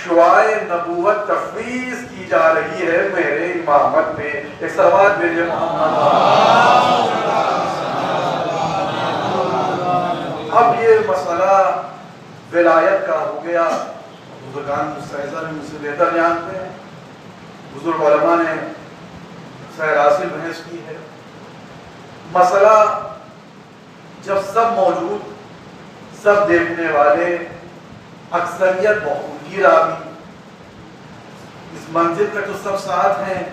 شعائے نبوت تفویض کی جا رہی ہے میرے امامت میں. ایک صلوات بھیجے محمد. اب یہ مسئلہ ولایت کا ہو گیا. بزرگان مستحضر مجھ سے بہتر جانتے ہیں. بزرگ علماء نے سیر حاصل بحث کی ہے. مسئلہ جب سب موجود، سب دیکھنے والے، اکثریت بہت گیر آگی، اس منزل پہ تو سب ساتھ ہیں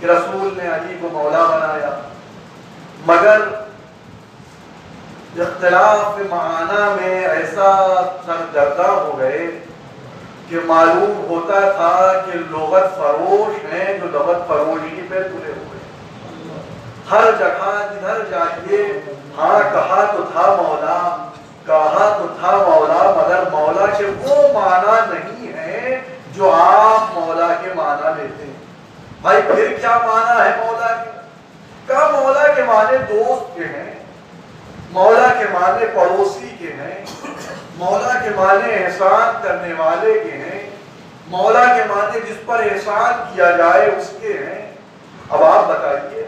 کہ رسول نے علی کو مولا بنایا، مگر اختلاف معنی میں ایسا سرگردہ ہو گئے کہ معلوم ہوتا تھا کہ لغت فروش ہیں جو لغت فروشی پہ تلے ہوئے. ہر جگہ جدھر جائیے ہاں کہا تو تھا مولا، کہا تو تھا مولا، مگر مولا کے وہ معنی نہیں ہے جو آپ مولا کے معنی لیتے ہیں. بھائی پھر کیا معنی ہے مولا کے؟ کہا مولا کے معنی دوست کے ہیں، مولا کے معنی پڑوسی کے ہیں، مولا کے معنی احسان کرنے والے کے ہیں، مولا کے معنی جس پر احسان کیا جائے اس کے ہیں. اب آپ بتائیے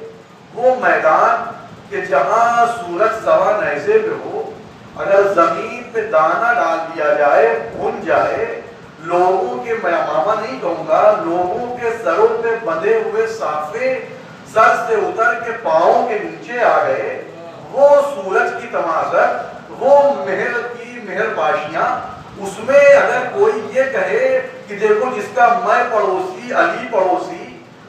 وہ میدان کہ جہاں سورج سوا نیزے پہ ہو، اگر زمین پہ دانہ ڈال دیا جائے بھن جائے، لوگوں کے، میں ماما نہیں کہوں گا، لوگوں کے سروں پہ بندھے ہوئے صافے سر سے اتر کے پاؤں کے نیچے آ گئے، وہ سورج کی تمازت، وہ مہر کی مہر باشیاں، اس میں اگر کوئی یہ کہے کہ دیکھو جس کا میں پڑوسی علی پڑوسی،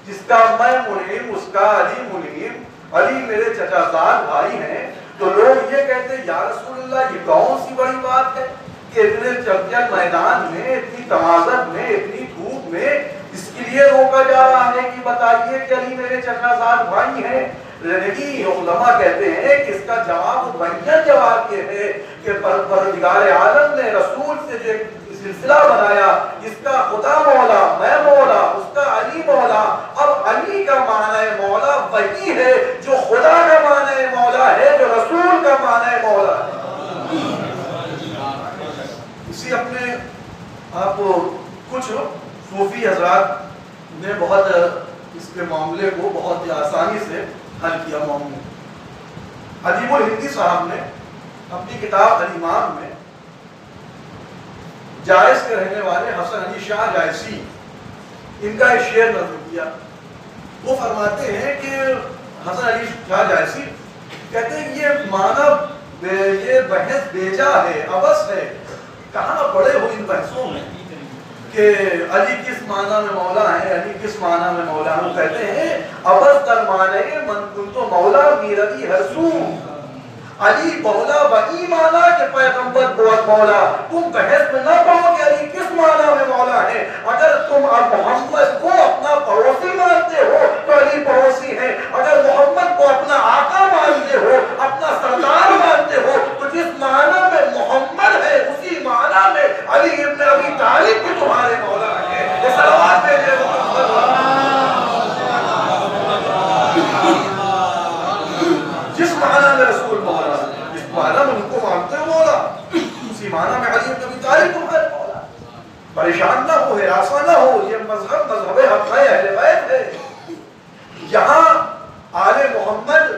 جس کا میں منیم اس کا علی منیم، علی میرے چچا زاد بھائی ہیں، تو لوگ یہ کہتے ہیں یا رسول اللہ یہ کون سی بڑی بات ہے کہ اتنے چمچل میدان میں، اتنی تمازت میں، اتنی دھوپ میں اس کے لیے روکا جا رہا ہے کہ بتائیے کہ علی میرے چچا زاد بھائی ہیں. نہیں، علماء کہتے ہیں کہ اس کا جواب بنیاد جواب یہ ہے کہ پروردگار عالم نے رسول سے جو سلسلہ بنایا، جس کا خدا مولا، میں مولا، اس کا علی مولا. اب علی کا معنی مولا وہی ہے جو خدا کا معنی مولا ہے، جو رسول کا معنی مولا ہے. اسی اپنے آپ کچھ صوفی حضرات نے بہت اس کے معاملے کو بہت آسانی سے حل کیا. معاملے ادیب الہندی صاحب نے اپنی کتاب الامام میں جائز کے رہنے والے حسن علی شاہ جائسی، ان کا ایک شعر نظم کیا. وہ فرماتے ہیں کہ حسن علی شاہ جائسی کہتے ہیں یہ معنی، یہ بحث بیجا ہے، عبث ہے، کہاں پڑے ہو ان بحثوں میں کہ علی کس معنی میں مولا ہے، علی کس معنی میں مولا ہے. کہتے ہیں عبث در معنی من کنت مولا میربی حسون، علی مولا وہی مانا کہ پیغمبر بہت مولا. تم بحث میں نہ پڑھو کہ علی کس معنی میں مولا ہے. اگر تم اب محمد کو اپنا پڑوسی مانتے ہو تو علی پڑوسی ہے، اگر محمد کو اپنا آقا مانتے ہو، اپنا سردار مانتے ہو، تو جس معنی میں محمد ہے اسی معنی میں علی ابن ابی طالب بھی تمہارے مولا ہے. یہ صلوات بھیجے محمد. جس معنی میں رسول مولا، جس معنی میں ان کو مانتے ہو مولا، اسی معنی میں علی ابن ابی طالب تمہارے مولا. پریشان نہ ہو، ہراساں نہ ہو، یہ مذہب حق ہے، اہل بیت ہے. یہاں آل محمد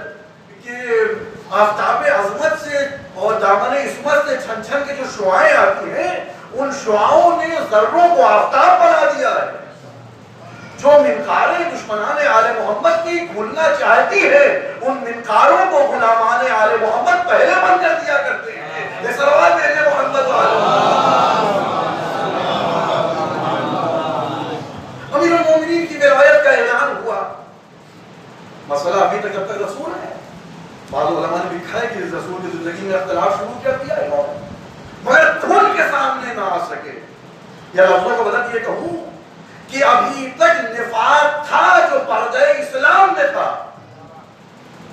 کے آفتاب عظمت سے اور دامن عصمت سے چھن چھن کے جو شعائیں آتی ہیں، ان شعاؤں نے ذروں کو آفتاب بنا دیا ہے. جو منکاریں دشمنان آل محمد کی بھولنا چاہتی ہے، ان منکاروں کو غلامان آل محمد پہلے بن کر دیا کرتے ہیں. یہ صلوات بھیجے محمد امیر المومنین کی ولایت کا اعلان ہوا. مسئلہ ابھی تک جب تک رسول ہے. بعض علماء نے لکھا ہے کہ رسول کی زندگی میں اختلاف شروع کر دیا ہے مگر کھل کے سامنے نہ آ سکے. یا لفظوں کا بدل یہ کہوں کہ ابھی تک نفاق تھا جو پردہ اسلام میں تھا.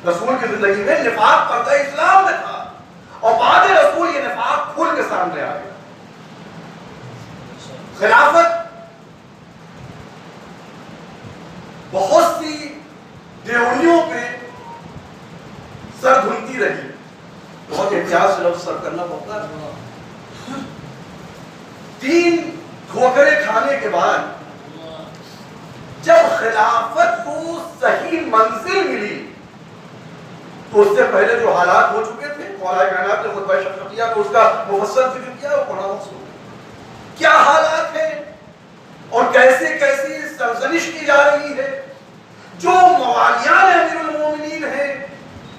رسول کی زندگی میں نفاق پردہ اسلام میں تھا اور بعد رسول یہ نفاق کھل کے سامنے آ گیا. خلافت بہت سی ڈیوڑیوں پہ سر دھلتی رہی. بہت احتیاط سے لفظ سر کرنا پڑتا ہے. 3 ٹھوکریں کھانے کے بعد جب خلافت کو صحیح منزل ملی تو اس سے پہلے جو حالات ہو چکے تھے، مولا کائنات نے خطبہ شفقیہ کو اس کا مفصل ذکر کیا، وہ قرآن سن کیا حالات ہیں اور کیسے کیسی سرزنش کی جا رہی ہے. جو موالیان امیر المومنین ہیں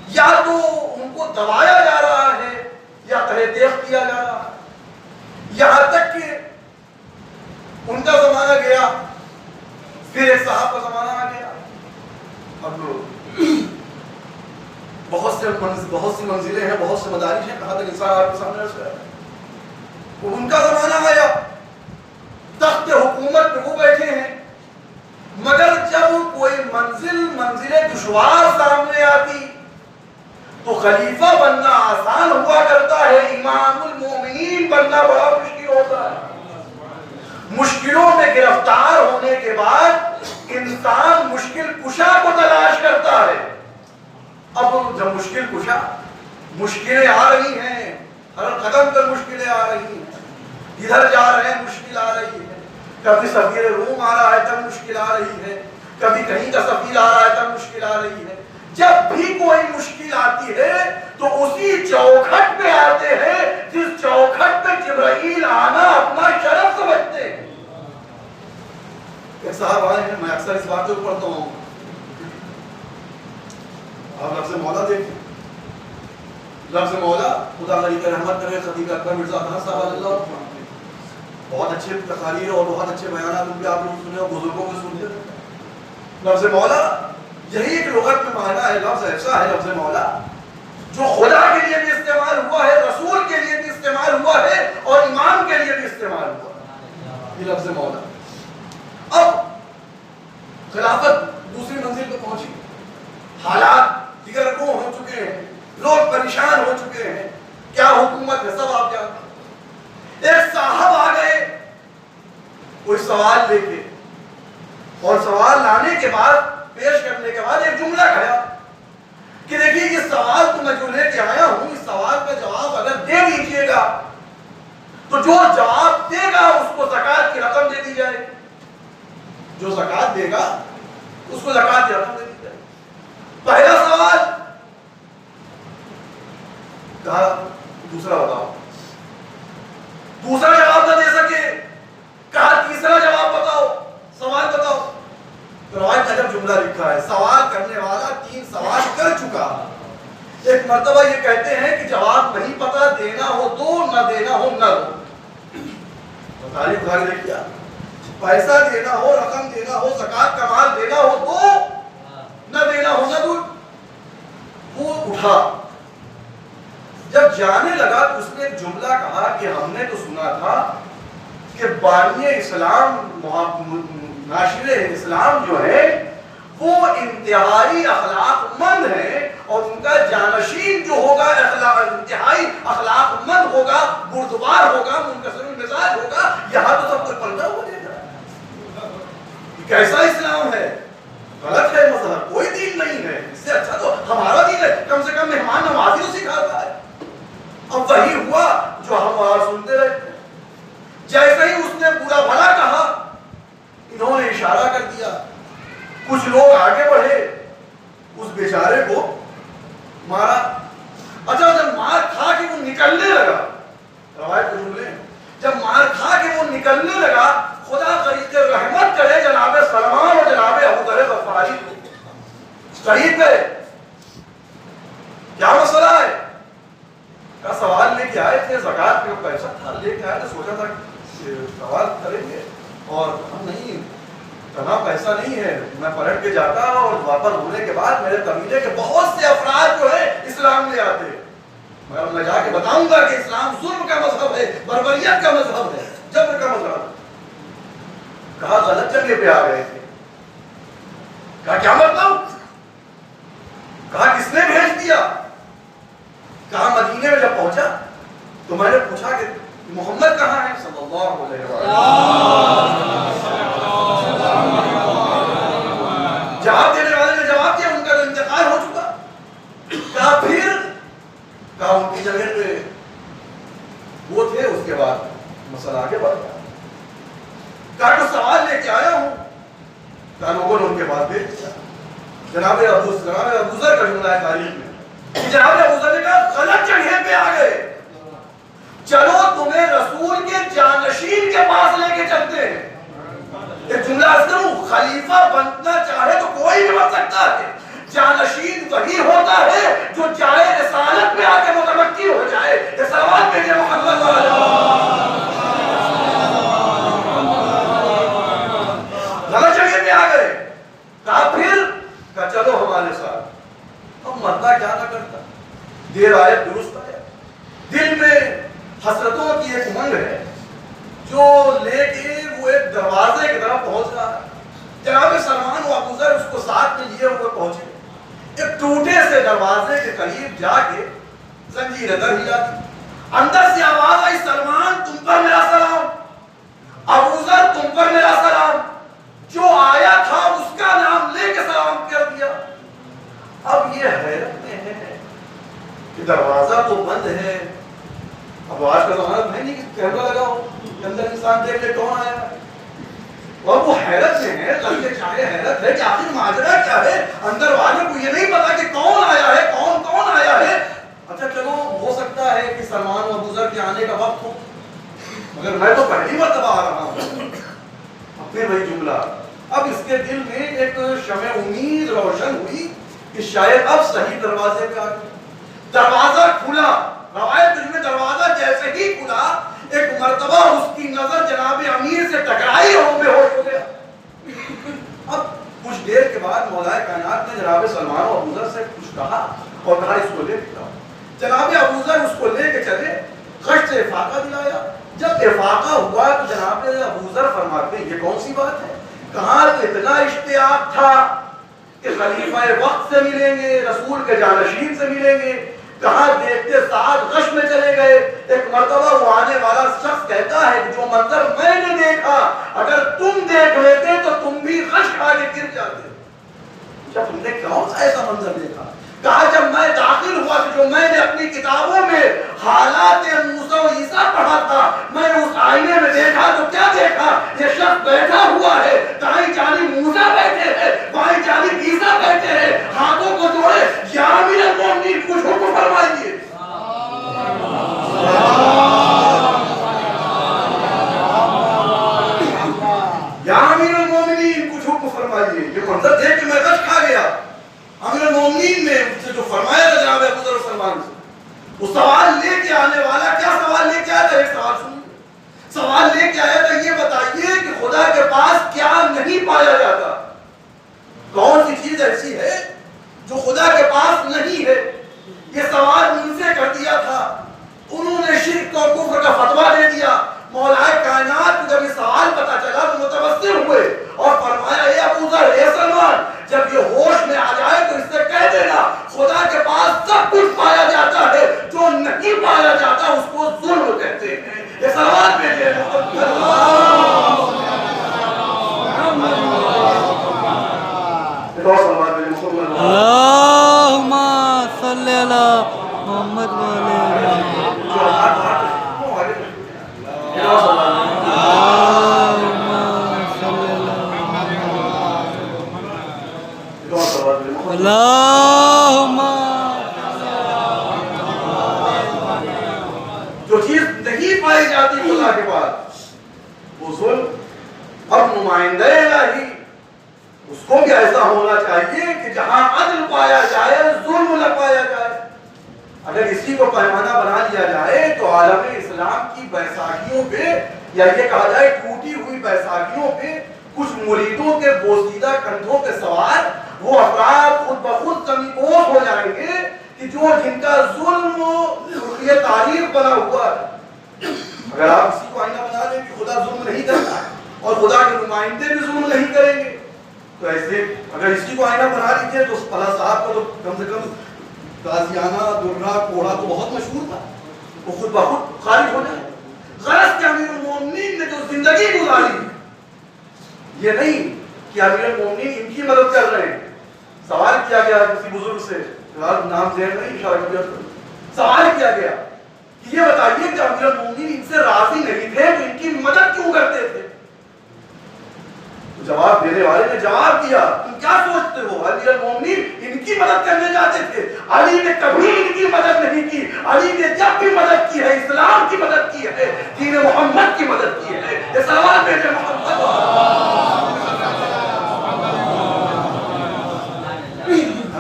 یا تو ان کو دبایا جا رہا ہے یا تہہ دیکھ کیا جا رہا ہے، یہاں تک کہ ان کا زمانہ گیا، پھر ایک صاحب کا زمانہ آ گیا. اب بہت سی منزلیں ہیں، بہت سے مدارج ہیں، کہاں تک انسان آپ کے سامنے رکھ رہا ہے. ان کا زمانہ آیا، تخت حکومت پہ وہ بیٹھے ہیں، مگر جب کوئی منزل دشوار سامنے آتی تو خلیفہ بننا آسان ہوا کرتا ہے، امام المومنین بننا بڑا مشکل ہوتا ہے. مشکلوں میں گرفتار ہونے کے بعد انسان مشکل کشا کو تلاش کرتا ہے. اب جب مشکل کشا، مشکلیں آ رہی ہیں، ہر قدم پر مشکلیں آ رہی ہیں، ادھر جا رہے ہیں مشکل آ رہی ہے، کبھی سفیر روم آ رہا ہے تب مشکل آ رہی ہے، کبھی کہیں کا سفیر آ رہا ہے تب مشکل آ رہی ہے. جب بھی کوئی مشکل آتی ہے تو اسی چوکھٹ پہ آتے ہیں جس چوکھٹ پہ جبرائیل آنا اپنا شرف سمجھتے ہیں. ایک صاحب آئے ہیں، میں اکثر اس بات کو پڑھتا ہوں، آپ لفظ مولا دیکھیں، لفظ مولا خدا علی کا رحمت کرے خطیب اکبر مرزا خان صاحب اللہ، بہت اچھے تقاریر اور بہت اچھے بیانات ان کے آپ لوگ سنے اور بزرگوں کے سنتے ہیں. لفظ مولا یہی ایک لغت میں معنی ہے، لفظ ایسا ہے لفظ مولا جو خدا کے لیے بھی استعمال ہوا ہے، رسول کے لیے بھی استعمال ہوا ہے اور امام کے لیے بھی استعمال ہوا ہے، یہ لفظ مولا. اب خلافت دوسری منزل پہ پہنچی، حالات دیگر کو ہو چکے ہیں، لوگ پریشان ہو چکے ہیں، کیا حکومت ہے سب آپ جانتے ہیں. ایک صاحب آ گئے کوئی سوال لے کے، اور سوال لانے کے بعد پیش کرنے کے بعد ایک جملہ کہا کہ دیکھیے یہ سوال تو میں جو لے کے آیا ہوں، اس سوال کا جواب اگر دے دیجیے گا تو جو جواب دے گا اس کو زکات کی رقم دے دی جائے، جو زکات دے گا اس کو زکات کی رقم دے دی جائے. پہلا سوال کہا دوسرا بتاؤ، دوسرا جواب نہ دے سکے کہا تیسرا جواب بتاؤ، سوال بتاؤ. روایت میں جب جملہ لکھا ہے سوال کرنے والا 3 سوال کر چکا، ایک مرتبہ یہ کہتے ہیں کہ جواب نہیں پتا، دینا ہو دو، نہ دینا ہو نہ دو. تعریف بھاگ نے کیا، پیسہ دینا ہو، رقم دینا ہو، زکات کا مال دینا ہو دو، نہ دینا ہو نہ دو. وہ اٹھا، جب جانے لگا تو اس نے ایک جملہ کہا کہ ہم نے تو سنا تھا کہ بانی اسلام ناشر اسلام جو ہے وہ انتہائی اخلاق مند ہے اور ان کا جانشین جو ہوگا انتہائی اخلاق مند ہوگا، بردبار ہوگا، منکسر المزاج ہوگا. یہاں تو سب کوئی پلٹا ہو جائے گا. کیسا اسلام ہے؟ غلط ہے مذہب، کوئی دین نہیں ہے، اس سے اچھا تو ہمارا دین ہے، کم سے کم مہمان نوازی تو سکھاتا ہے. اب وہی ہوا جو ہم وہاں سنتے رہتے ہیں. جیسے ہی اس نے برا بھلا کہا انہوں نے اشارہ کر دیا، کچھ لوگ آگے بڑھے، اس بیچارے کو مارا. اچھا جب مار کھا کے وہ نکلنے لگا، روایت کو سن لیں، جب مار کھا کے وہ نکلنے لگا، خدا قریب رحمت کرے جناب سلمان اور جناب ابو ذر غفاری شہید گئے. کیا مسئلہ ہے؟ کا سوال لے کے آئے تھے، زکات کا پیسہ تھا لے کے آئے تھے، سوچا تھا کہ سوال کریں گے اور ہم نہیں، اتنا پیسہ نہیں ہے، میں پلٹ کے جاتا اور واپس ہونے کے بعد میرے قبیلے کے بہت سے افراد جو ہے اسلام لے آتے، میں جا کے بتاؤں گا کہ اسلام ظلم کا مذہب ہے، بربریت کا مذہب ہے، جبر کا مذہب ہے. کہا غلط جگہ پہ آ گئے تھے. کہا کیا مطلب؟ کہا کس نے بھیج دیا؟ کہا مدینے میں جب پہنچا تو میں نے پوچھا کہ محمد کہاں ہے صلی اللہ علیہ وسلم. جواب دینے والے نے جواب دیا، ان کا تو انتقال ہو چکا. کہا پھر؟ کہا ان کی جگہ پہ وہ تھے. اس کے بعد مسئلہ آگے بڑھ گیا. کہا تو سوال لے کے آیا ہوں. کہا لوگوں نے ان کے پاس بھیج دیا. جناب ابو ذر کا جملہ ہے تاریخ میں. جناب ابو ذر نے کہا غلط جگہ پہ آ گئے, چلو تمہیں رسول کے جانشین کے پاس لے کے چلتے ہیں. ایک جملہ عرض کروں, خلیفہ بننا چاہے تو کوئی بھی بن سکتا ہے, جانشین وہی ہوتا ہے جو جائے رسالت میں آ کے متمکن ہو جائے. یہ سوال بھیجے محمد غلط جگہ پہ آ گئے. کہا پھر, کہا چلو ہمارے ساتھ. اب مرتا کیا نہ کرتا, دیر آئے درست آیا. دل میں حسرتوں کی ایک امنگ ہے جو لے کے وہ ایک دروازے کی طرف پہنچ رہا ہے. جناب سلمان و ابو ذر اس کو ساتھ میں لیے ہوئے پہنچے. ایک ٹوٹے سے دروازے کے قریب جا کے زنجیر اندر ہلا دی. اندر سے آواز آئی, سلمان تم پر میرا سلام, ابو ذر تم پر میرا سلام. جو آیا تھا اس کا نام لے کے سلام کر دیا. اب یہ حیرت میں ہے کہ دروازہ تو بند ہے. اب آج کا زمانہ ہے نہیں کہ کیمرہ لگا ہو کہ اندر انسان دیکھ لے کون آیا. اور وہ حیرت میں ہے, لگے چاہے حیرت ہے کہ آخر ماجرا کیا ہے. اندر والے کو یہ نہیں پتا کہ کون آیا ہے, کون آیا ہے. اچھا چلو ہو سکتا ہے کہ سلمان و ابو ذر کے آنے کا وقت ہو, مگر میں تو پہلی مرتبہ آ رہا ہوں. پھر وہی جملہ. اب اس کے دل میں ایک شمع امید روشن ہوئی کہ شاید اب صحیح دروازے پہ آ گئے. دروازہ کھلا. روایت میں دروازہ جیسے ہی کھلا, ایک مرتبہ اس کی نظر جناب امیر سے ٹکرائی اور بے ہوش ہو گیا. اب کچھ دیر کے بعد مولا کائنات نے جناب سلمان و ابو ذر سے کچھ کہا اور کہا اس کو لے کے جاؤ. جناب ابو ذر اس کو لے کے چلے, خشت سے افاقہ دلایا. جب افاقہ ہوا تو جناب ابو ذر فرماتے ہیں یہ کون سی بات ہے. کہاں اتنا اشتیاق تھا کہ خلیفہ وقت سے ملیں گے, رسول کے جانشین سے ملیں گے. کہاں دیکھتے ساتھ غش میں چلے گئے. ایک مرتبہ وہ آنے والا شخص کہتا ہے کہ جو منظر میں نے دیکھا اگر تم دیکھ لیتے تو تم بھی غش کھا کے گر جاتے. جب تم نے کون سا ایسا منظر دیکھا. کہا جب میں داخل ہوا کہ جو میں نے اپنی کتابوں میں حالات موسیٰ و عیسیٰ پڑھا تھا, میں نے اس آئینے میں دیکھا تو کیا دیکھا, یہ شخص بیٹھا ہوا ہے, دائیں جانب موسیٰ بیٹھے ہیں, بائیں جانب عیسیٰ بیٹھے ہیں, ہاتھوں کو جوڑے, یا امیر المومنین کچھ حکم فرمائیے. یا امیر المومنین کچھ حکم فرمائیے. یہ منظر دیکھ کے میں غش کھا گیا. امیر المومنین نے مجھ سے جو فرمایا تھا جناب ابو ذر سلمان سے, وہ سوال لے کے آنے والا کیا سوال لے کے آیا تھا. ایک سوال سنیے. سوال لے کے آیا تھا, یہ بتائیے کہ خدا کے پاس کیا نہیں پایا جاتا. کون سی چیز ایسی ہے جو خدا کے پاس نہیں ہے. یہ سوال ان سے کر دیا تھا. انہوں نے شرک اور کفر کا فتویٰ دے دیا. مولا کائنات کو جب یہ سوال پتا چلا تو متبصر ہوئے اور فرمایا اے ابو ذر, اے سلمان, جب یہ ہوش میں آ جائے تو اس سے کہہ دینا خدا کے پاس سب کچھ پایا جاتا ہے, جو نہیں پایا جاتا اس کو ظلم کہتے ہیں. یہ سوال بھیجے اللہم صلی علی محمد اللہم. جو چیز نہیں پائی جاتی خدا کے پاس وہ ظلم. اب نمائندہ الہی اس کو بھی ایسا ہونا چاہیے کہ جہاں عدل پایا جائے ظلم نہ پایا جائے. اگر اسی کو پیمانہ بنا لیا جائے تو عالم اسلام کی بیساکھیوں پہ, یا یہ کہا جائے ٹوٹی ہوئی بیساکھیوں پہ, کچھ مریدوں کے بوسیدہ کندھوں پہ سوار وہ افراد خود بخود کمی پوش ہو جائیں گے کہ جو جن کا ظلم یہ تاریخ بنا ہوا ہے. اگر آپ اسی کو آئینہ بنا لیں کہ خدا ظلم نہیں کرتا اور خدا کے نمائندے بھی ظلم نہیں کریں گے, تو ایسے اگر اسی کو آئینہ بنا لیجیے تو فلاں صاحب کا تو کم سے کم غازیانہ, درہ, کوڑا تو بہت مشہور تھا, وہ خود بخود خارج ہو جائے. غرض کہ امیر المومنین نے جو زندگی گزاری, یہ نہیں کہ امیر المومنین ان کی مدد کر رہے ہیں. سوال کیا گیا کسی بزرگ سے, نام ذہن نہیں, اشارہ سوال کیا گیا کہ یہ بتائیے کہ امیر المومنین ان سے راضی نہیں تھے تو ان کی مدد کیوں کرتے تھے. جواب دیا تم کیا سوچتے ہو امیر المومنین ان کی مدد کرنے جاتے تھے؟ علی نے کبھی ان کی مدد نہیں کی. علی نے جب بھی مدد کی ہے اسلام کی مدد کی ہے, دین محمد کی مدد کی ہے. یہ سوال بھیجے محمد.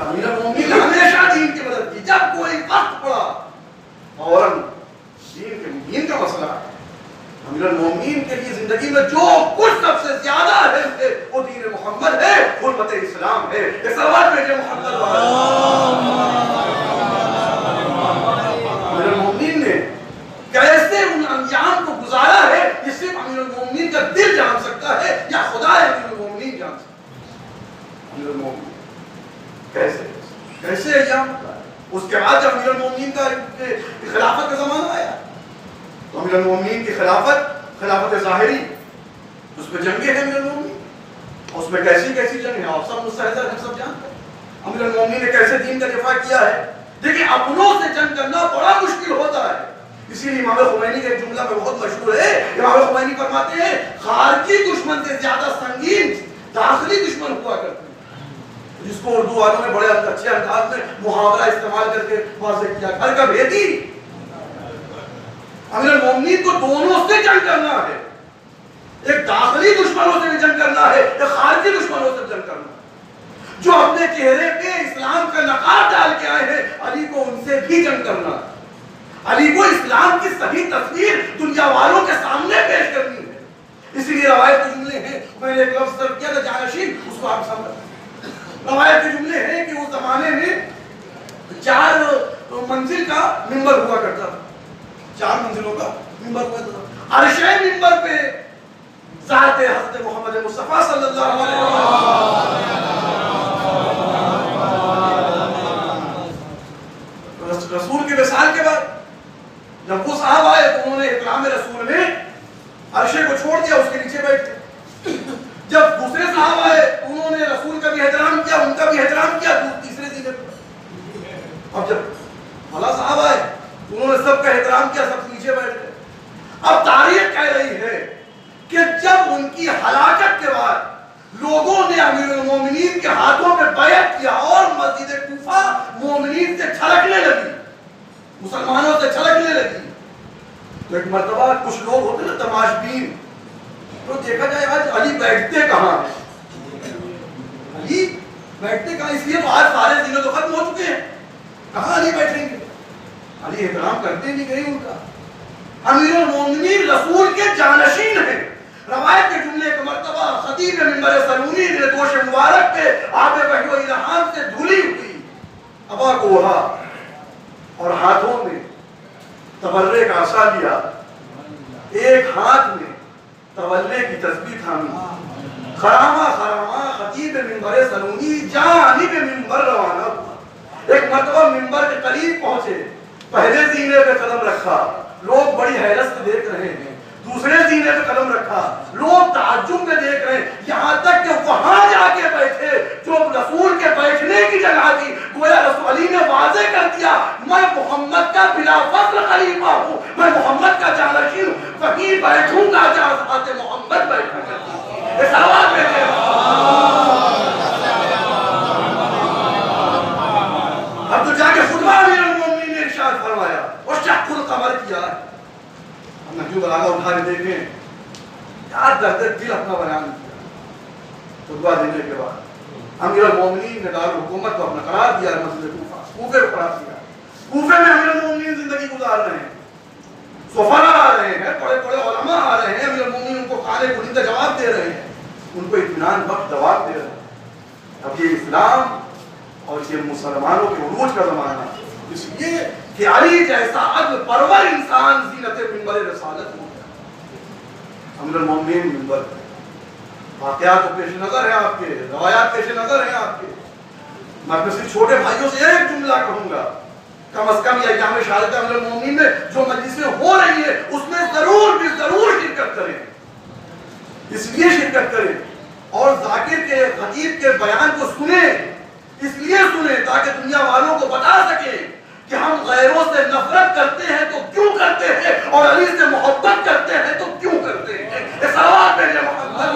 امیر المومنین نے ہمیشہ دین کی مدد کی. جب کوئی وقت پڑا فوراً دین کا مسئلہ ہے, امیر المومنین کے لیے زندگی میں جو کچھ سب سے زیادہ اہم ہے وہ دین محمد ہے, غربت اسلام ہے. یہ سوال بھیجے محمد. امیر المومنین نے کیسے ان انجام کو گزارا ہے یہ صرف امیر المومنین کا دل جان سکتا ہے یا خدا امیر المومنین جان سکتا ہے. امیر المومنین کیسے ایام ہوتا ہے. اس کے بعد جب امیر المومنین کا خلافت کا زمانہ آیا تو امیر المومنین کی خلافت ظاہری, اس میں جنگیں ہیں امیر المومنین, اس میں کیسی جنگ ہے آپ سب مستحضر ہیں, سب جانتے ہیں. امیر المومنین نے کیسے دین کا دفاع کیا ہے. دیکھیں اپنوں سے جنگ کرنا بڑا مشکل ہوتا ہے. اسی لیے امام خمینی کا ایک جملہ میں بہت مشہور ہے. امام خمینی فرماتے ہیں خارجی دشمن سے زیادہ سنگین داخلی دشمن ہوا کرتے ہیں, جس کو اردو والوں نے بڑے اچھے انداز میں محاورہ استعمال کر کے واضح کیا, گھر کا بھیدی. امیر المومنین کو دونوں سے جنگ کرنا ہے, ایک داخلی دشمنوں سے بھی جنگ کرنا ہے, ایک خارجی دشمنوں سے جنگ کرنا ہے. جو اپنے چہرے پہ اسلام کا نقاب ڈال کے آئے ہیں علی کو ان سے بھی جنگ کرنا ہے. علی کو اسلام کی صحیح تصویر دنیا والوں کے سامنے پیش کرنی ہے. اسی لیے روایت کے جملے ہیں, میں نے ایک لفظ صرف کیا تھا جانشین, اس کو آپ سمجھ. روایت کے جملے ہیں کہ اس زمانے میں 4 منزل کا منبر ہوا کرتا تھا, 4 منزلوں کا منبر ہوا کرتا تھا. عرش منبر پہ ذات حضرت محمد مصطفیٰ صلی اللہ علیہ وسلم. رسول کے وصال کے بعد جب وہ صاحب آئے تو انہوں نے اکرام رسول میں عرشے کو چھوڑ دیا, اس کے نیچے بیٹھ گئے. جب دوسرے صاحب آئے انہوں نے رسول کا بھی احترام کیا, ان کا بھی احترام کیا, تیسرے زینے پر. اب جب والا صاحب آئے انہوں نے سب کا احترام کیا, سب نیچے بیٹھ گئے. اب تاریخ کہہ رہی ہے کہ جب ان کی ہلاکت کے بعد لوگوں نے امیر المومنین کے ہاتھوں پہ بیعت کیا اور مسجد کوفہ مومنین سے چھلکنے لگی, مسلمانوں سے چھلکنے لگی, تو ایک مرتبہ کچھ لوگ ہوتے نا تماشبین, تو دیکھا جائے آج علی بیٹھتے کہاں ہیں, علی بیٹھتے کہاں. اس لیے تو آج سارے دنوں تو ختم ہو چکے ہیں, کہاں علی بیٹھیں گے. علی احترام کرتے نہیں گئے ان کا. امیر المومنین رسول کے جانشین ہیں. روایت کے جملے ایک مرتبہ خطیب منبر سرونی نے دوش مبارک پہ آب وحی و الہام سے دھلی ہوئی ابا کو اڑا اور ہاتھوں میں تبرے کا عصا لیا, ایک ہاتھ میں تولے کی تسبیح تھامی, خرامہ خطیب منبر سرونی جانب منبر روانہ ہوا. ایک مرتبہ منبر کے قریب پہنچے, پہلے زینے پہ قدم رکھا, لوگ بڑی حیرت سے دیکھ رہے ہیں. دوسرے زینے پہ قدم رکھا, لوگ تعجب میں دیکھ رہے ہیں, یہاں تک کہ وہاں جا کے بیٹھے جو رسول کے بیٹھنے کی جگہ تھی. گویا رسول علی نے واضح کر دیا میں محمد کا بلا فخر خلیفہ ہوں, میں محمد کا جانشین ہوں, وہیں بیٹھوں گا جہاں ذات محمد بیٹھا کرتی. یہ سوال بیٹھے اب تو جا کے خطبہ امیر المومنین نے ارشاد فرمایا اور شق القمر کیا. نجو بلاغہ اٹھا کے دیکھیں کیا درد دل اپنا بیان کیا. خطبہ دینے کے بعد امیر المومنین نے دارالحکومت کو اپنا قرار دیا, مسجد کوفہ, کوفے کو قرار دیا. کوفے میں امیر المومنین زندگی گزار رہے ہیں, سفراء آ رہے ہیں, بڑے بڑے علماء آ رہے ہیں, امیر المومنین ان کو قالے کنندہ جواب دے رہے ہیں, ان کو اطمینان بخش جواب دے رہے ہیں. اب یہ اسلام اور یہ مسلمانوں کے عروج کا زمانہ, اس لیے کہ علی جیسا عدل پرور انسان زینت منبر رسالت ہو گیا. امیر المومنین منبر پر واقعات پیش نظر ہیں آپ کے, روایات پیش نظر ہیں آپ کے. میں اپنے صرف چھوٹے بھائیوں سے ایک جملہ کہوں گا, کم از کم یہ ایام شہادت امیر المومنین میں جو مجلسیں ہو رہی ہیں اس میں ضرور شرکت کریں, اس لیے شرکت کریں اور ذاکر کے خطیب کے بیان کو سنیں, اس لیے سنیں تاکہ دنیا والوں کو بتا سکیں کہ ہم غیروں سے نفرت کرتے ہیں تو کیوں کرتے ہیں اور علی سے محبت کرتے ہیں تو کیوں کرتے ہیں. یہ سوال میرے محمد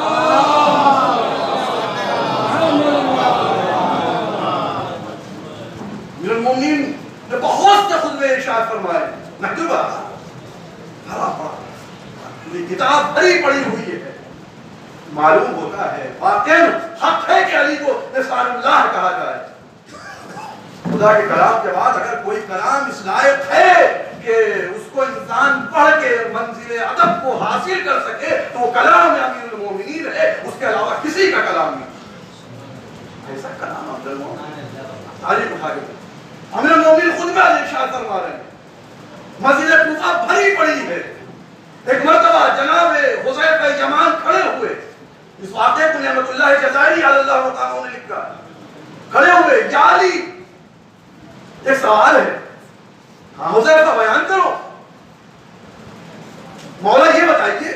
بھری پڑی ہوئی ہے. معلوم ہوتا ہے واقعاً حق ہے کہ علی کو لسان اللہ کہا جائے. خدا کے کلام کے بعد اگر کوئی کلام اس لائق ہے کہ اس کو انسان پڑھ کے منزل ادب کو حاصل کر سکے تو وہ کلام امیر المومنین ہے, اس کے علاوہ کسی کا کلام نہیں. ایسا کلام امیر المومنین تاریخ اٹھا کے امیر المومنین خود میں ارشاد فرما رہے ہیں مسجد کوفہ بھری پڑی ہے. ایک مرتبہ جناب حذیفہ یمان کھڑے ہوئے, اس واقعے کو نعمت اللہ جزائری علی اللہ تعالیٰ نے لکھا, کھڑے ہوئے یا علی ایک سوال ہے, ہاں حذیفہ بیان کرو, مولا یہ بتائیے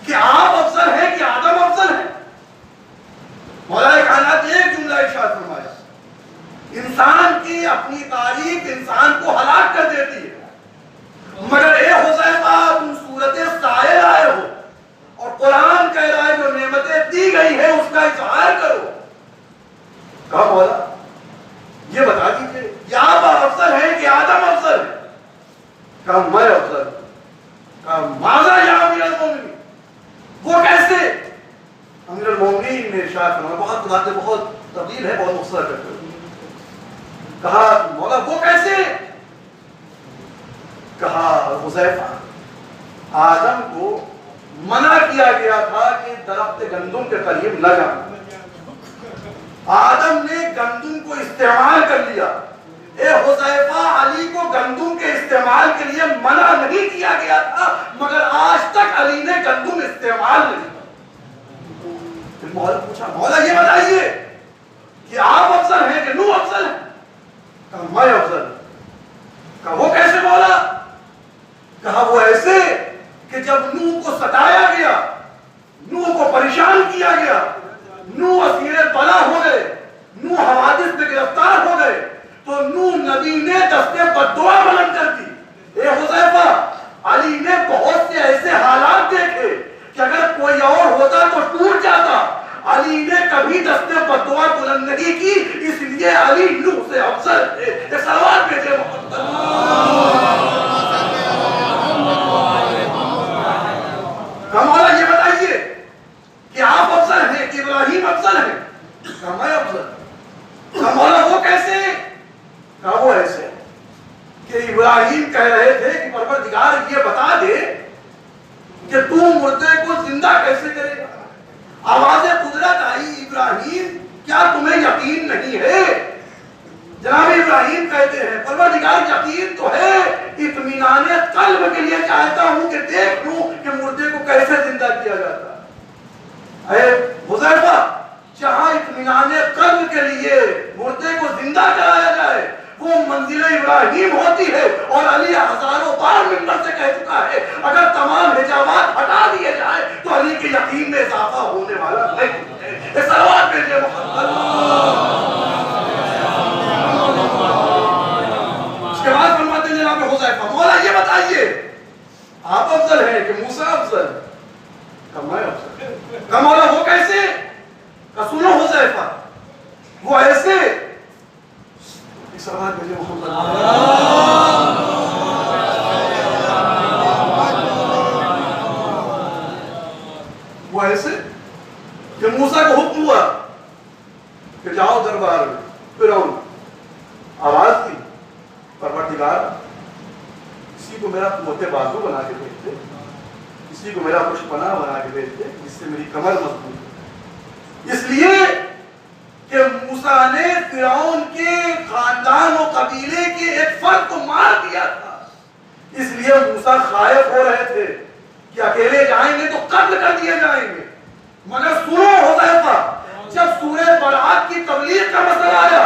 کہ آپ افضل ہیں کہ آدم افضل ہیں؟ مولا کائنات نے ایک جملہ ارشاد فرمایا, انسان کی اپنی تعریف انسان کو ہلاک کر دیتی ہے, مگر اے حذیفہ تم صورت سائے آئے ہو اور قرآن کہہ رہا ہے جو نعمتیں دی گئی ہے اس کا اظہار کرو. کہا مولا یہ بتا دیجیے کہ آپ افضل ہیں کہ آدم افضل ہے؟ کہا میں افضل. کہا ماذا یا امیر المومنین, وہ کیسے؟ امیر المومنین نے ارشاد فرمایا, بہت باتیں بہت طویل ہے, بہت مختصر کرتے ہوئے کہا مولا وہ کیسے؟ کہا حذیفہ آدم کو منع کیا گیا تھا کہ درخت گندم کے قریب نہ جانا, آدم نے گندم کو استعمال کر لیا. اے حذیفہ علی کو گندم کے استعمال کے لیے منع نہیں کیا گیا تھا, مگر آج تک علی نے گندم استعمال نہیں کیا. پھر مولا پوچھا مولا یہ بتائیے کہ آپ افضل ہیں کہ نوح افضل ہے؟ کہا میں افضل. کہا وہ کیسے مولا؟ کہا وہ ایسے کہ جب نوح کو ستایا گیا, نوح کو پریشان کیا گیا, نوح اسیر بلا ہو گئے, نوح حوادث میں گرفتار ہو گئے, تو نوح نبی نے دستے بددعا بلند کر دی. اے حذیفہ علی نے بہت سے ایسے حالات دیکھے کہ اگر کوئی اور ہوتا تو ٹوٹ جاتا, علی نے کبھی دستے بددعا بلند نہیں کی, اس لیے علی نوح سے افضل ہے. ایک سلوات بھیجے محمد. مولا یہ بتائیے کہ آپ افضل ہیں کہ ابراہیم افضل ہیں؟ کہا میں افضل. کہا مولا وہ کیسے؟ کہا وہ ایسے کہ ابراہیم کہہ رہے تھے کہ پروردگار یہ بتا دے کہ تو مردے کو زندہ کیسے کرے گا. آواز قدرت آئی, ابراہیم کیا تمہیں یقین نہیں ہے؟ جناب ابراہیم کہتے ہیں پروردگار یقین تو ہے, اطمینان قلب کے لیے چاہتا ہوں کہ دیکھ لوں کہ مردے کو کیسے زندہ کیا جاتا. اے حذیفہ جہاں اطمینان قلب کے لیے مردے کو زندہ کرایا جائے وہ منزل ابراہیم ہوتی ہے, اور علی ہزاروں بار منبر سے کہہ چکا ہے اگر تمام حجابات ہٹا دیے جائے تو علی کے یقین میں اضافہ ہونے والا نہیں ہے. یہ صلوات بھیجے محمد. اس کے بعد فرماتے ہیں جناب حذیفہ مولا یہ بتائیے آپ افضل ہیں کہ موسیٰ افضل؟ کہا میں افضل. کہا مولا وہ کیسے؟ کہا سنو حذیفہ وہ ایسے. ایک سوال بھیجے محمد. وہ ایسے کہ موسیٰ کو حکم ہوا کہ جاؤ دربار میں, فرعون آواز دی پروردگار کسی کو میرا قوت بازو بنا کے بھیج دے, کسی کو میرا پشت پناہ بنا کے بھیج دے جس سے میری کمر مضبوط ہو. اس لیے کہ موسیٰ نے فرعون کے خاندان و قبیلے کے ایک فرد کو مار دیا تھا, اس لیے موسیٰ خائف ہو رہے تھے کہ اکیلے جائیں گے تو قتل کر دیے جائیں گے. مگر سنو حذیفہ جب سورہ برات کی تبلیغ کا مسئلہ آیا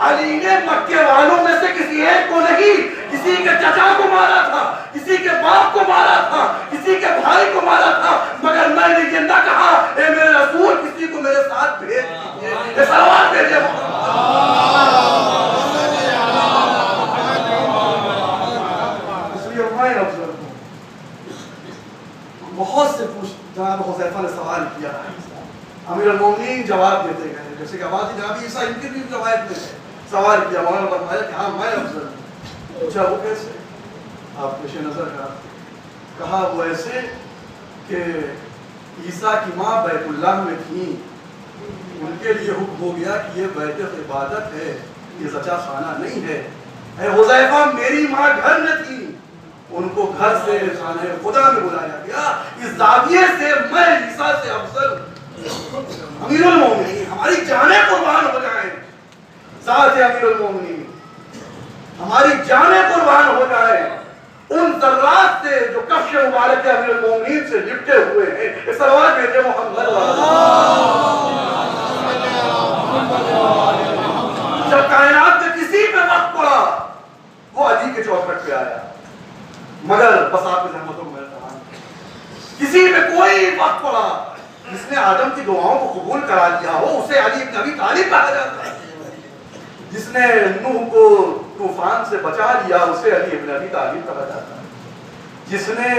علی نے مکے والوں میں سے کسی ایک کو نہیں, کسی کے چچا کو مارا تھا, کسی کے باپ کو مارا تھا, کسی کے بھائی کو مارا تھا, مگر میں نے یہ نہ کہا اے میرے رسول کسی کو میرے ساتھ بھیج دیجیے. یہ سلوات بھیجے اس لیے میں افضل ہوں. بہت سے جناب حذیفہ نے سوال کیا, امیر المومنین جواب دیتے گئے, جیسے کہ آواز جناب عیسیٰ ان کے بھی جواب میں سوال کیا, مولانا فرمایا کہ ہاں میں افضل ہوں. پوچھا وہ کیسے؟ آپ پیش نظر کہا وہ ایسے کہ عیسیٰ کی ماں بیت اللہ میں تھیں، ان کے لیے حکم ہو گیا کہ یہ بیت عبادت ہے، یہ سچا خانہ نہیں ہے۔ اے حذیفہ میری ماں گھر میں تھی، ان کو گھر سے خانہ خدا میں بلایا گیا۔ اس زاویے سے میں عیسیٰ سے افضل امیر المومنین، ہماری جانیں قربان ہو جائیں، ذات امیر المومنین ہماری جانیں قربان ہو جائیں ان ذرات سے جو کفش مبارک امیر المومنین سے لپٹے ہوئے ہیں۔ صلوات بھیجے محمد۔ جب کائنات میں کسی پہ وقت پڑا وہ علی کے چوکھٹ پہ آیا، مگر بس آپ کی زحمتوں میں تمام کسی پہ کوئی وقت پڑا جس نے آدم کی دعاؤں کو قبول کرا دیا ہو اسے علی ابن ابی طالب کہا جاتا ہے، جس نے نوح کو طوفان سے بچا لیا اسے علی ابن ابی طالب کہا جاتا ہے، جس نے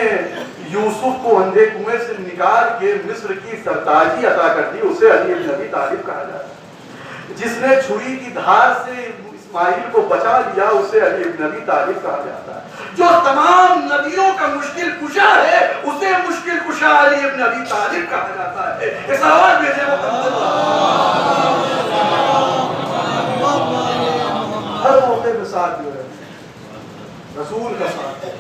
یوسف کو اندھے کنویں سے نکال کے مصر کی سرتاجی عطا کر دی اسے علی ابن ابی طالب کہا جاتا ہے، جس نے چھری کی دھار سے اسماعیل کو بچا لیا اسے علی ابن ابی طالب کہا جاتا ہے، جو تمام نبیوں کا مشکل کشا ہے اسے مشکل کشا علی ابن ابی طالب کہا جاتا ہے۔ اس آواز بھیجے محمد۔ ہر موقع پہ ساتھ جو ہے رسول کا ساتھ ہے،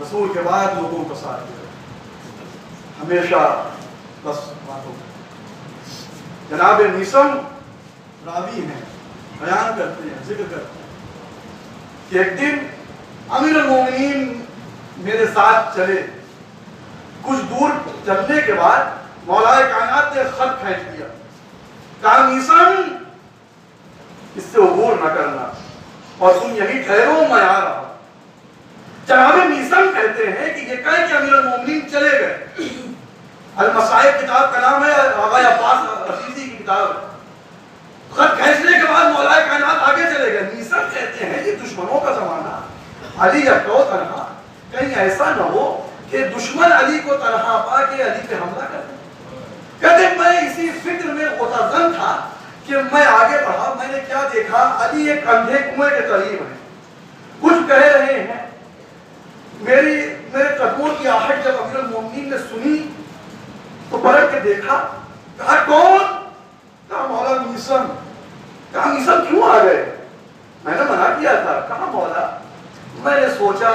رسول کے بعد لوگوں کا ساتھ جو ہے ہمیشہ بس باتوں میں۔ جناب نیسم راوی ہیں، بیان کرتے ہیں، ذکر کرتے ہیں کہ ایک دن امیر المومنین میرے ساتھ چلے، کچھ دور چلنے کے بعد مولا کائنات نے خط کھینچ دیا، کہا نیسم اس سے عبور نہ کرنا اور تم یہی ٹھہرو، میں آ رہا ہوں۔ جناب نیسم کہتے ہیں کہ یہ کہہ کہ امیر المومنین چلے گئے۔ المصائب کتاب کا نام ہے، آغا عباس رشیدی کی کتاب ہے۔ خط کھینچنے کے بعد مولا کائنات آگے چلے گئے۔ نیسم کہتے ہیں یہ دشمنوں کا زمانہ، علی اکو تنہا، کہیں ایسا نہ ہو کہ دشمن علی کو تنہا پا کے علی پہ حملہ کر دیں۔ کہتے میں اسی فکر میں غتزن تھا کہ میں آگے بڑھا، میں نے کیا دیکھا، علی ایک اندھے کنویں کے قریب ہے، کچھ کہہ رہے ہیں۔ میرے قدموں کی آہٹ جب امیر المومنین نے سنی تو پلٹ کے دیکھا، کہا کون؟ کہا مولا نیسم۔ کہا نیسم کیوں آ گئے؟ میں نے منع کیا تھا۔ کہا مولا میں نے سوچا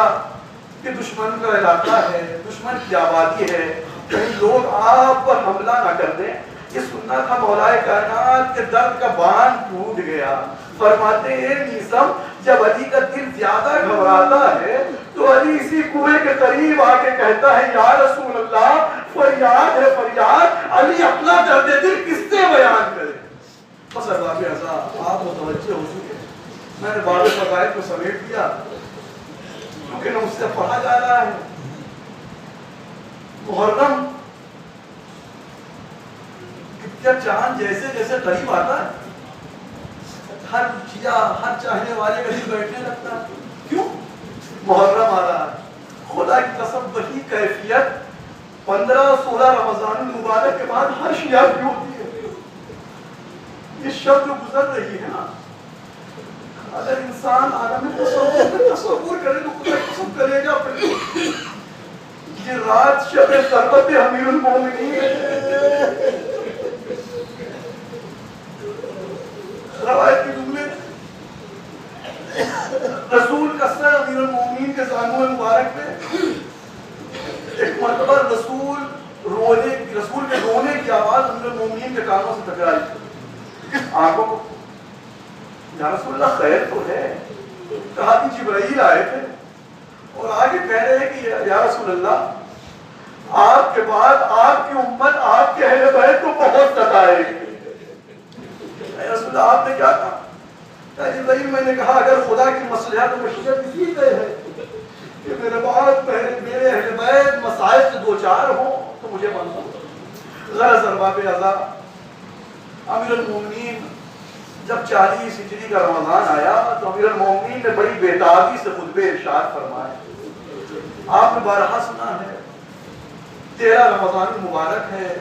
کہ دشمن کا علاقہ ہے، دشمن کی آبادی ہے، کہیں لوگ آپ پر حملہ نہ کر دیں۔ یہ سننا تھا مولا کائنات کے درد کا باندھ ٹوٹ گیا۔ فرماتے ہیں نیسم جب علی کا دل زیادہ گھبراتا ہے تو علی اسی کنویں کے قریب آ کے کہتا ہے یا رسول اللہ فریاد ہے فریاد، علی اپنا درد دل کس سے بیان کرے؟ بس احباب اعزاء آپ متوجہ ہو چکے، میں نے باب فضائل کو سمیٹ دیا کیونکہ نہ اس سے پڑھا جا رہا ہے۔ محرم کیا چاند جیسے جیسے قریب آتا ہے ہر شیعہ ہر چاہنے والے کا دل بیٹھنے لگتا ہے۔ کیوں؟ محرم آ رہا ہے۔ خدا کی قسم وہی کیفیت 15-16 رمضان المبارک کے بعد ہر شیعہ کی ہوتی ہے۔ یہ شب جو گزر رہی ہے نا، اگر انسان عالم تصور کرے تو خدا کی قسم کلیجہ پھٹے۔ یہ رات شب ضربت امیر المومنین ہے۔ روایت کی جملے رسول کا سر امیر المومنین کے زانو مبارک پہ، ایک مرتبہ رسول کے رونے کی آواز امیر المومنین کے کانوں سے ٹکرائی، آنکھوں کو یا رسول اللہ خیر تو ہے؟ کہا کہ جبرائیل آئے تھے اور آگے کہہ رہے ہیں کہ یا رسول اللہ آپ کے بعد آپ کی امت آپ کے اہل بیت کو بہت ستائے گی۔ رسول اللہ آپ نے کیا کہا؟ جبرائیل میں نے کہا اگر خدا کی مصلحت و مشیت اسی طرح ہے کہ میرے بعد میرے اہل بیت مسائل سے دو چار ہوں تو مجھے منظور۔ غرض ارباب اعزاء امیر المومنین جب 40 ہجری کا رمضان آیا تو امیر المومنین نے بڑی بیتابی سے خطبے ارشاد فرمائے۔ آپ نے بارہا سنا ہے، 13 رمضان مبارک ہے،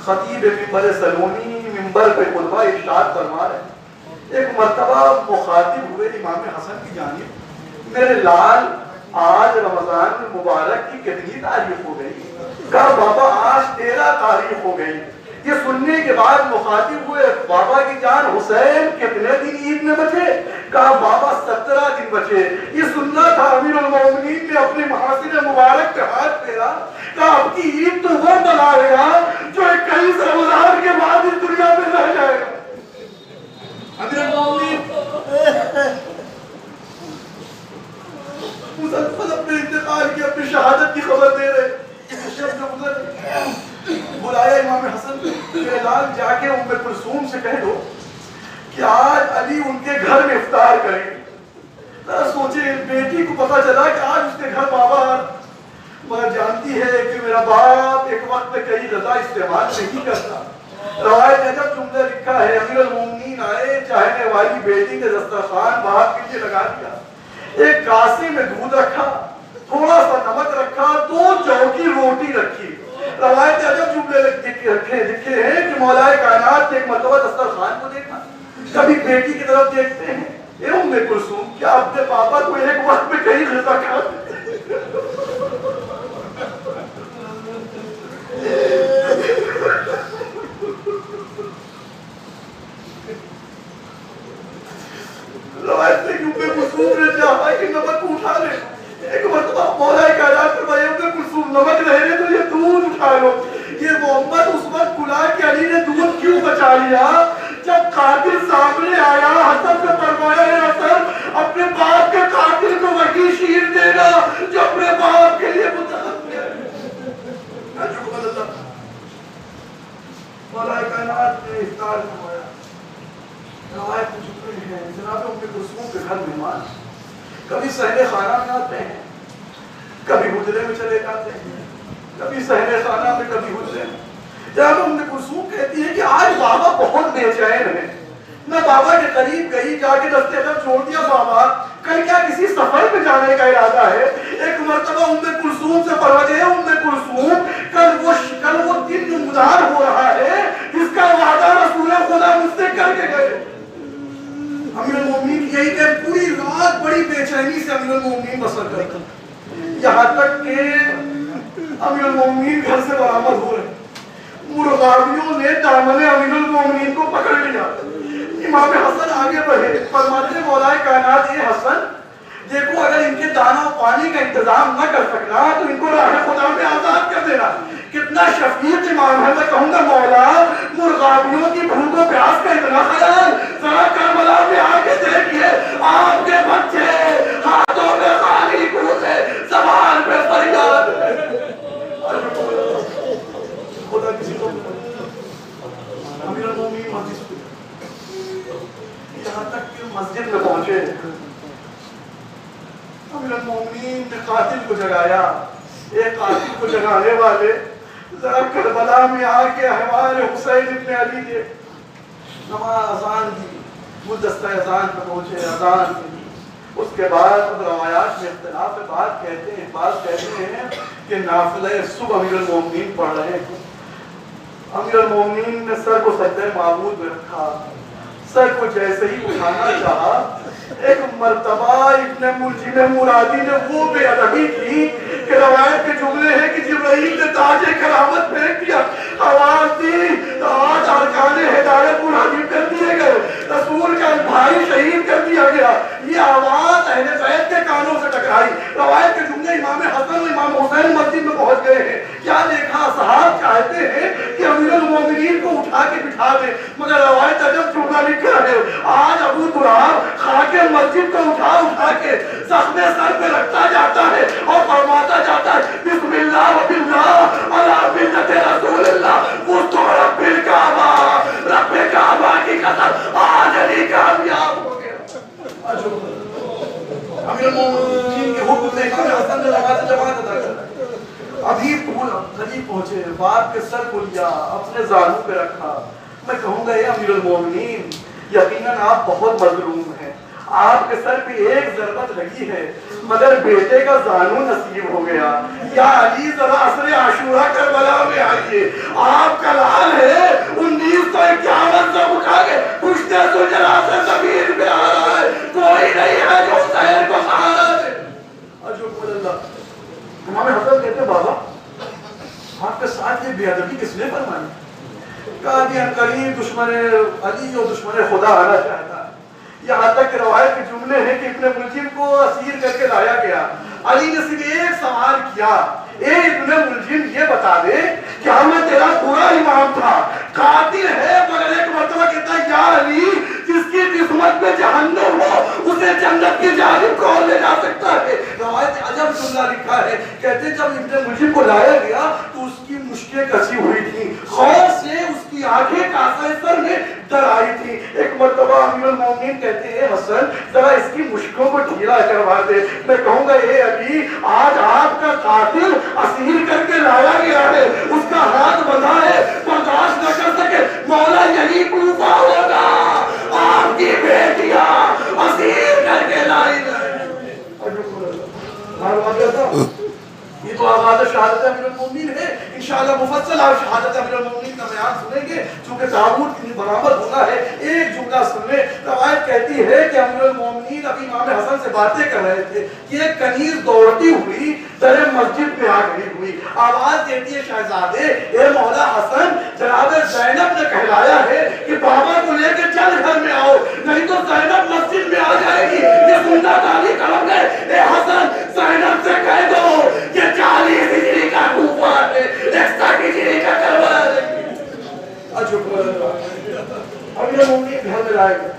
خطیب منبر سلونی منبر پہ خطبہ ارشاد فرما رہے ہیں۔ ایک مرتبہ مخاطب ہوئے امام حسن کی جانب، میرے لال آج رمضان المبارک کی کتنی تاریخ ہو گئی. کہا بابا آج 13 تاریخ ہو گئی. یہ سننے کے بعد مخاطب ہوئے بابا کی جان حسین کتنے دن عید میں بچے؟ کہا بابا 17 دن بچے. یہ سننا تھا امیر المومنین نے اپنے محاسن مبارک پہ ہاتھ پھیرا. کہا اب کی عید تو وہ منائے گا جو 21 رمضان کے بعد اس دنیا میں رہ جائے گا. امیر المومنین مسلسل اپنے انتقال کی اپنی شہادت کی خبر دے رہے. بلایا امام حسن کہ اعلان جا کے ام کلثوم سے کہہ دو کہ آج علی ان کے گھر میں افطار کریں. ذرا سوچے بیٹی کو پتا چلا کہ آج اس کے گھر بابا مگر جانتی ہے کہ میرا باپ ایک وقت میں کئی غذا استعمال نہیں کرتا. روایت میں جب جملہ لکھا ہے امیر المومنین آئے چاہنے والی بیٹی کے دسترخوان باپ کے لیے لگا دیا. ایک کاسے میں دودھ رکھا, تھوڑا سا نمک رکھا, 2 جو کی روٹی رکھی. روایت عجب جملے لکھے ہیں کہ مولا کائنات نے ایک مرتبہ دسترخوان کو دیکھا, کبھی بیٹی کی طرف دیکھتے ہیں اے ام کلثوم کیا اپنے پاپا کو ایک وقت میں کئی غذا کھاتے. روایت سے ام کلثوم نے چاہا کہ نمک اٹھا لے. ایک مرتبہ مولا کائنات فرمایا ام کلثوم نمک رہنے تو یہ دودھ اٹھا لو. یہ محمد اس وقت کھلا کہ علی نے دودھ کیوں بچا لیا؟ جب قاتل سامنے آیا حسن سے فرمایا ہے حسن اپنے باپ کے قاتل کو وہی شیر دینا جو اپنے باپ کے لیے متحد ہے. مولا کائنات نے افطار فرمایا. روایت میں جملے ہیں جناب ام کلثوم کے گھر مہمان کبھی صحن خانہ میں آتے ہیں, کبھی حجرے میں چلے جاتے ہیں, کبھی صحن خانہ میں کبھی حجرے میں. جناب ام کلثوم کہتی ہے کہ آج بابا بہت بے چین ہے. میں بابا کے قریب گئی, جا کے دستے پر چھوڑ دیا بابا کل کیا کسی سفر پہ جانے کا ارادہ ہے؟ ایک مرتبہ ام کلثوم سے فرمایا ہے ام کلثوم کل وہ دن نمودار ہو رہا ہے جس کا وعدہ رسول خدا مجھ سے کر کے گئے. امیر المومنین یہی کہ پوری رات بڑی بے چینی سے امیر المومنین بسر کرتے یہاں تک کہ امیر المومنین گھر سے برآمد ہو رہے. مرغابیوں نے دامن امیر المومنین کو پکڑ لیا. امام حسن آگے بڑھے فرماتے ہیں مولا کائنات اے حسن دیکھو اگر ان کے دانا پانی کا انتظام نہ کر سکنا تو ان کو راہ خدا میں آزاد کر دینا. کتنا شفیق امام ہے. میں کہوں گا مولا مرغابیوں کی بھوک و پیاس کا اتنا خیال ذرا کربلا میں آ کے دیکھیے آپ کے بچے ہاتھوں میں خالی کوسے زبان پہ فریاد خدا کسی کو. امیر المومنین مسجد یہاں تک کہ مسجد میں پہنچے امیر المومنین نے قاتل کو جگایا. ایک قاتل کو جگانے والے ذرا کربلا میں آ کے احوال حسین ابن علی کے نماز اذان کی گلدستہ اذان پہ پہنچے, اذان کی. اس کے بعد روایات میں اختلاف بات کہتے ہیں کہ نافلہ صبح امیر المومنین پڑھ رہے ہیں. امیر المومنین نے سر کو سجدہ معبود میں رکھا. سر کو جیسے ہی اٹھانا چاہا ایک مرتبہ ابن ملجم مرادی نے وہ بے ادبی کی کہ روایت کے جملے ہیں کہ جبرائیل نے تاج کرامت پھینک دیا, آواز دی تو آج ارکان ہدایت منہدم کر دیے گئے, رسول کا بھائی شہید کر دیا گیا. یہ آواز اہل بیت کے کانوں سے ٹکرائی. روایت کے جملے امام حسن اور امام حسین مسجد میں پہنچ گئے ہیں. کیا دیکھا صحاب چاہتے ہیں کہ امیر المومنین کو اٹھا کے بٹھا دے, مگر روایت عجب جملہ لکھا ہے آج ابو تراب خاک مسجد کو اٹھا کے زخم سر پہ رکھتا جاتا ہے اور فرماتا جاتا ہے بسم اللہ و باللہ علی ملت رسول اللہ وسط رب کعبہ کی قسم آج علی کامیاب ہو گیا. امیر المومنین کے حکم نے امام حسن نے نماز جماعت ادا کر. ابھی قریب پہنچے, باپ کے سر کو لیا, اپنے زانو پہ رکھا. میں کہوں گا اے امیر المومنین یقیناً آپ بہت مظلوم ہیں. آپ کے سر پہ ایک ضربت لگی ہے مگر بیٹے کا زانو نصیب ہو گیا. یا علی ذرا عصر عاشورہ کربلا میں آئیے, آپ کا لال ہے 1951 سے اٹھا کے پشتے سجرا سے زمین پہ آ رہا ہے, کوئی نہیں ہے جو حسین کو سہارا دے. کہتے بابا آپ کے ساتھ یہ بے ادبی کس نے فرمائی؟ کہا کہ قریب دشمن علی اور دشمن خدا آنا چاہتا ہے. یہاں تک کہ روایت کے جملے ہیں کہ ابن ملجم کو اسیر کر کے لایا گیا. علی نے صرف ایک سوال کیا, اے ابن ملجم یہ بتا دے کہ ہمیں تیرا پورا امام تھا, قاتل ہے مگر ایک مرتبہ کہتا ہے یا علی جس کی قسمت میں جہنم ہو اسے جنت کی جانب کون لے جا سکتا ہے. روایت عجب جملہ لکھا ہے, کہتے جب ابن ملجم کو لایا گیا تو اس کی مشکیں کسی ہوئی تھی, خوف سے اس کی آنکھیں کاسے سر میں ڈر آئی تھی. ایک مرتبہ امیر المومنین کہتے ہیں حسن ذرا اس کی مشکوں کو ڈھیلا کروا دے. میں کہوں گا اے علی آج آپ کا قاتل اسیر کر کے لایا گیا ہے, اس کا ہاتھ بندھا ہے, برداشت نہ کر سکے, مولا یہی کوفہ ہوگا, آپ کی بیٹیاں اسیر کر کے لائی جائیں. یہ تو آواز شہادت امیر المومنین ہے. انشاءاللہ مفصل آپ شہادت امیر المومنین کا بیان سنیں گے چونکہ تابوت کی برآمد ہونا ہے. ایک جملہ سن لیں. روایت کہتی ہے کہ امیر المومنین ابھی امام حسن سے باتیں کر رہے تھے کہ ایک کنیز دوڑتی ہوئی در مسجد میں آ گئی ہوئی. آواز دیتی ہے شہزادے اے مولا حسن جناب زینب نے کہلایا ہے کہ بابا کو لے کے چل گھر میں آؤ نہیں تو زینب مسجد میں آ جائے گی. یہ سننا تعلیم کرم ہے. اے حسن زینب سے کہہ دو کہ 40 ہجری کا کوفہ ہے, 61 ہجری کا کربلا ہے. امیر المومنین گھر میں لائے گئے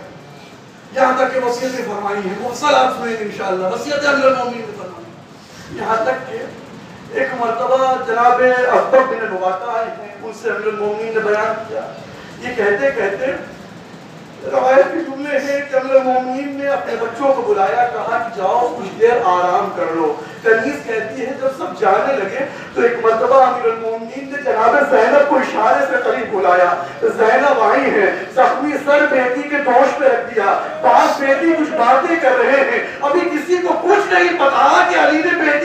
یہاں تک کہ وصیتیں فرمائی ہیں. مفصل آپ سنیں گے انشاءاللہ. وصیت امیر المومنین نے فرمائی یہاں تک کہ ایک مرتبہ جناب اسبغ بن نواطہ آئے ہیں, ان سے امیر المومنین نے بیان کیا. یہ کہتے کہتے روایت کے جملے ہیں کہ امیر المومنین نے اپنے بچوں کو بلایا, کہا کہ جاؤ کچھ دیر آرام کر لو. کنیز کہتی ہے جب سب جانے لگے تو ایک مرتبہ امیر المومنین نے جناب زینب کو اشارے سے قریب بلایا. زینب آئی ہیں, زخمی سر بیٹی کے دوش پہ رکھ دیا, پاس بیٹی کچھ باتیں کر رہے ہیں. ابھی کسی کو کچھ نہیں پتا کہ علی نے بیٹی